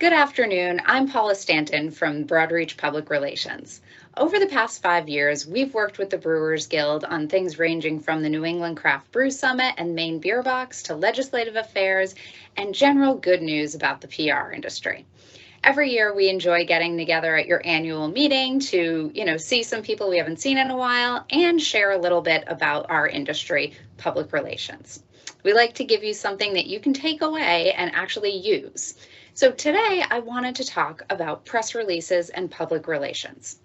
Good afternoon. I'm Paula Stanton from Broadreach Public Relations. Over the past 5 years, we've worked with the Brewers Guild on things ranging from the New England Craft Brew Summit and Maine Beer Box to legislative affairs and general good news about the PR industry. Every year we enjoy getting together at your annual meeting to, see some people we haven't seen in a while and share a little bit about our industry, public relations. We like to give you something that you can take away and actually use. So today I wanted to talk about press releases and public relations.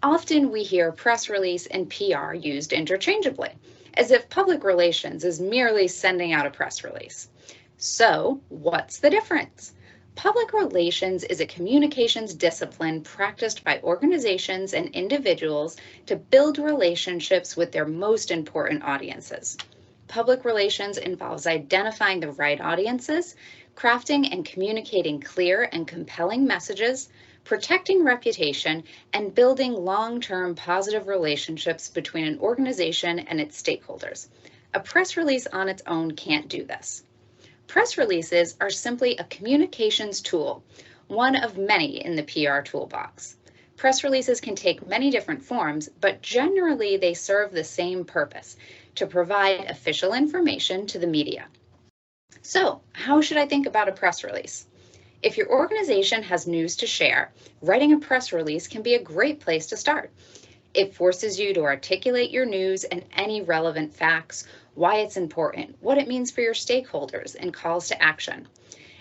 Often we hear press release and PR used interchangeably, as if public relations is merely sending out a press release. So what's the difference? Public relations is a communications discipline practiced by organizations and individuals to build relationships with their most important audiences. Public relations involves identifying the right audiences, crafting and communicating clear and compelling messages, protecting reputation, and building long-term positive relationships between an organization and its stakeholders. A press release on its own can't do this. Press releases are simply a communications tool, one of many in the PR toolbox. Press releases can take many different forms, but generally they serve the same purpose, to provide official information to the media. So, how should I think about a press release? If your organization has news to share, writing a press release can be a great place to start. It forces you to articulate your news and any relevant facts, why it's important, what it means for your stakeholders, and calls to action.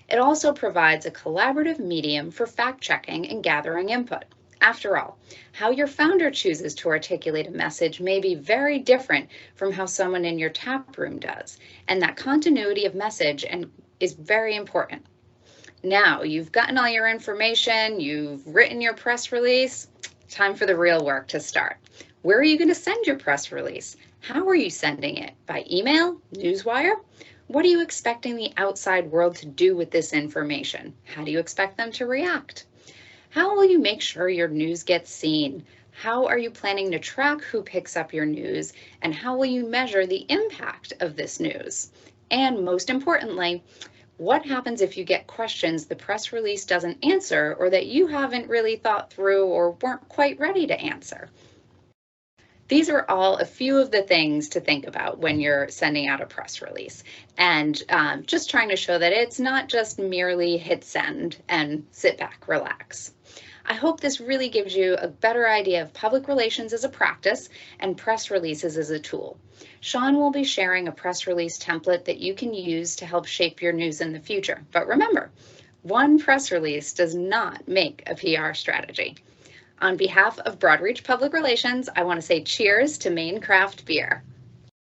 It also provides a collaborative medium for fact-checking and gathering input. After all, how your founder chooses to articulate a message may be very different from how someone in your tap room does, and that continuity of message is very important. Now, you've gotten all your information, you've written your press release, time for the real work to start. Where are you going to send your press release? How are you sending it? By email? Newswire? What are you expecting the outside world to do with this information? How do you expect them to react? How will you make sure your news gets seen? How are you planning to track who picks up your news? And how will you measure the impact of this news? And most importantly, what happens if you get questions the press release doesn't answer or that you haven't really thought through or weren't quite ready to answer? These are all a few of the things to think about when you're sending out a press release, and just trying to show that it's not just merely hit send and sit back, relax. I hope this really gives you a better idea of public relations as a practice and press releases as a tool. Sean will be sharing a press release template that you can use to help shape your news in the future. But remember, one press release does not make a PR strategy. On behalf of Broadreach Public Relations, I want to say cheers to Maine Craft Beer.